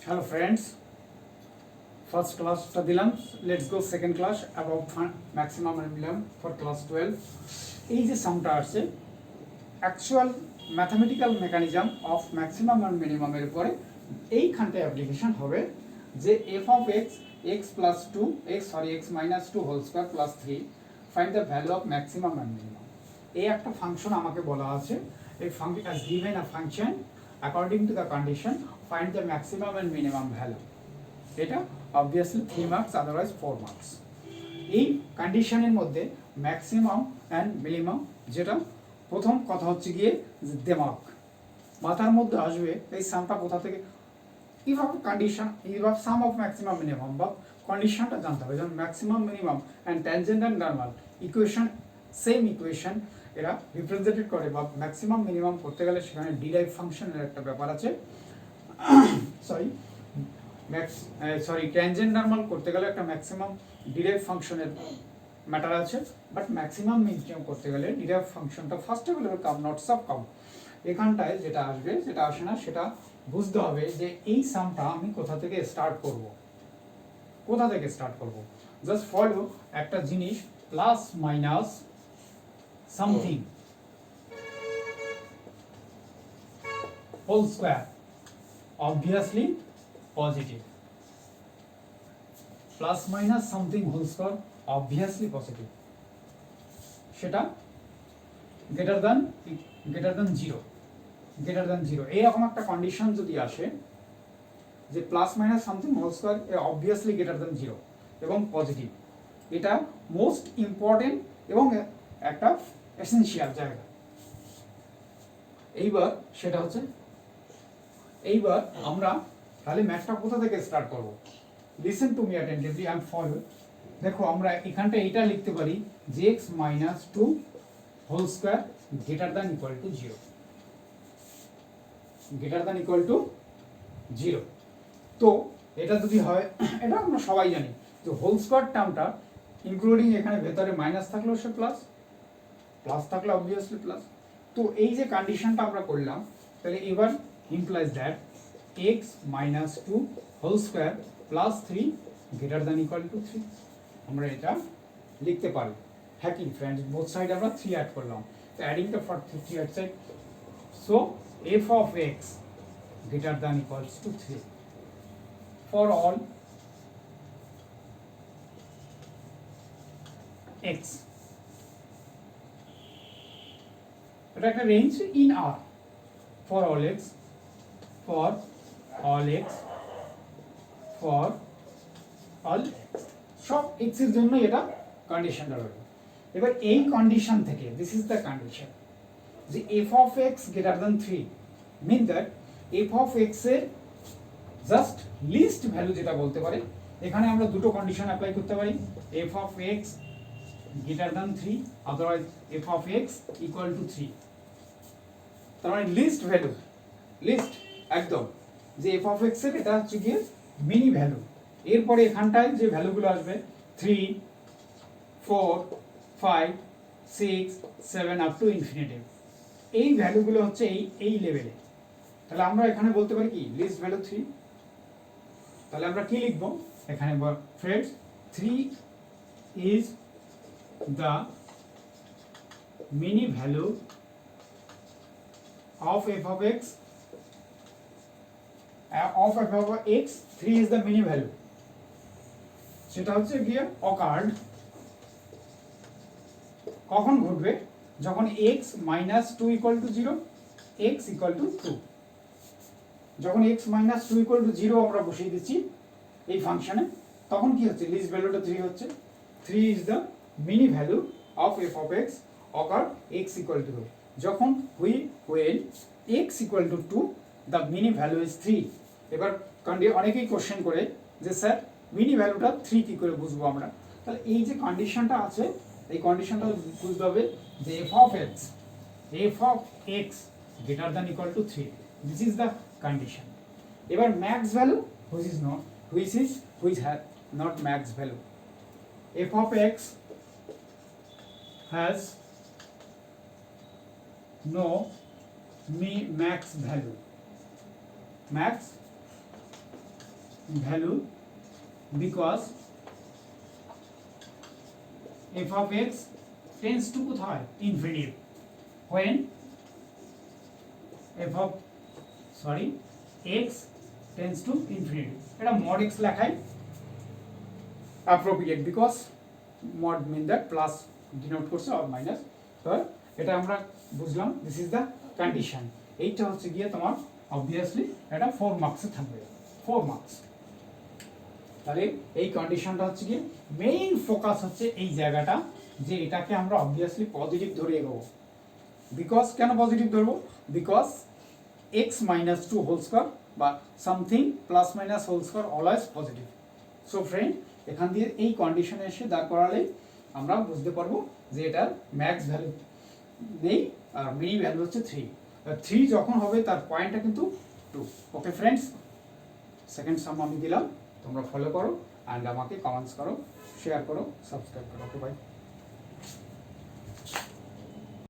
Hello friends, first class টা দিলাম, let's go second class about maximum and minimum for class 12. এই যে সামটা আসছে actual mathematical mechanism of maximum and minimum এর উপরে এইখানটা অ্যাপ্লিকেশন হবে যে f of x plus 2 x minus 2 whole square plus 3 find the value of maximum and minimum. এই একটা ফাংশন আমাকে বলা আছে, এই function as given a function according to the condition find the maximum and minimum value. এটা obviously 3 marks, otherwise 4 marks. এই কন্ডিশনের মধ্যে ম্যাক্সিমাম অ্যান্ড মিনিমাম, যেটা প্রথম কথা হচ্ছে গিয়ে দেমাগ মাথার মধ্যে আসবে এই সামটা কোথা থেকে, এইভাবে কন্ডিশন এইভাবে সাম অফ ম্যাক্সিমাম মিনিমাম বা কন্ডিশনটা জানতে হবে। যেমন maximum minimum and tangent and normal equation, same equation এরা রিপ্রেজেন্টেড করে, বা ম্যাক্সিমাম মিনিমাম করতে গেলে সেখানে ডিরাইভ ফাংশনের একটা ব্যাপার আছে, ট্যানজেন্ট নর্মাল করতে গেলে একটা ম্যাক্সিমাম ডিরাইভ ফাংশনের ম্যাটার আছে, বাট ম্যাক্সিমাম মিনিমাম করতে গেলে ডিরাইভ ফাংশনটা first available come not sub come. এখানটায় যেটা আসবে যেটা আসে না সেটা বুঝতে হবে যে এই সামটা আমি কোথা থেকে স্টার্ট করব, জাস্ট ফলো একটা জিনিস plus minus something whole square obviously positive, plus minus something whole square obviously positive, সেটা greater than 0 এইরকম একটা কন্ডিশন যদি আসে যে plus minus something whole square obviously greater than 0 এবং পজিটিভ, এটা মোস্ট ইম্পর্টেন্ট এবং একটা এসেনশিয়াল জায়গা। এইবার সেটা হচ্ছে, এইবার আমরা তাহলে ম্যাথটা কোথা থেকে স্টার্ট করব, listen to me attentively and follow. দেখো আমরা এখানটা এটা লিখতে পারি যে x minus 2 whole square greater than equal to 0, তো এটা যদি হয়, এটা আমরা সবাই জানি যে হোল স্কোয়ার টার্মটা ইনক্লুডিং এখানে ভেতরে মাইনাস থাকলেও সে প্লাস থাকলে অবভিয়াসলি প্লাস। তো এই যে কন্ডিশনটা আমরা করলাম, তাহলে এবার implies that x minus 2 whole square plus 3 greater than equal to 3, আমরা এটা লিখতে পারি। হ্যাঁ কি ফ্রেন্ডস, বোথ সাইড আমরা 3 অ্যাড করলাম, তো adding the for 3 at side, so f of x greater than equals to 3 for all x, এটা একটা range in R for all x for all সব x এর জন্য এটা কন্ডিশনটা রইল। এবার এই কন্ডিশন থেকে দিস ইজ দ্য কন্ডিশন যে f of x greater than 3 mean that f of x এর জাস্ট লিস্ট ভ্যালু যেটা বলতে পারে, এখানে আমরা দুটো কন্ডিশন অ্যাপ্লাই করতে পারি, f of x greater than 3 otherwise f of x equal to 3, তার মানে লিস্ট ভ্যালু, লিস্ট একদম যে f of x এর এটা হচ্ছে গিয়ে মিনি ভ্যালু, এরপরে এখানটায় যে ভ্যালুগুলো আসবে 3 4 5 6 7 আপ টু ইনফিনিটিভ, এই ভ্যালুগুলো হচ্ছে এই লেভেলে। তাহলে আমরা এখানে বলতে পারি কি লিস্ট ভ্যালু 3, তাহলে আমরা কি লিখবো এখানে friends, 3 is the mini value of f of x, 3 is the mini value, সেটা হচ্ছে গিয়ে অকার্ড কখন ঘটবে, যখন x minus 2 equal to 0, x equal to 2, যখন x minus 2 equal to 0 আমরা বসিয়ে দিচ্ছি এই ফাংশনে, তখন কি হচ্ছে লিস্ট ভ্যালুটা 3 হচ্ছে, 3 is the mini value of f of x occur x equal to 2, যখন when x equal to 2 the mini value is 3। এবার অনেকেই কোশ্চেন করে যে স্যার মিনি ভ্যালুটা 3 কি করে বুঝবো আমরা, তাহলে এই যে কন্ডিশনটা আছে এই কন্ডিশনটা বুঝতে হবে যে f of x greater than equal to 3, this is the condition। এবার max value which has not max value, f of x has no max value, max value because f of x tends to কোথায় infinity when f of x tends to infinity এটা mod x লেখাই appropriate because mod mean that plus denote করছে or minus তো এটা আমরা বুঝলাম this is the condition এইটা হচ্ছে গিয়ে তোমার obviously এটা 4 মার্কসে থাকবে 4 মার্কস তাহলে এই কন্ডিশনটা হচ্ছে কি মেইন ফোকাস হচ্ছে এই জায়গাটা যে এটাকে আমরা অবভিয়াসলি পজিটিভ ধরে এগোবো বিকজ কেন পজিটিভ ধরবো because x minus 2 whole square বা something plus minus whole square always positive so friend এখান দিয়ে এই কন্ডিশনে এসে দাঁড় করালে আমরা বুঝতে পারবো যে এটার ম্যাক্স ভ্যালু নেই আর মিনি ভ্যালু হচ্ছে 3 যখন হবে তার পয়েন্টটা কিন্তু 2 ওকে ফ্রেন্ডস সেকেন্ড সাম আমি দিলাম তোমরা ফলো করো অ্যান্ড আমাকে কমেন্টস করো শেয়ার করো সাবস্ক্রাইব করো ওকে বাই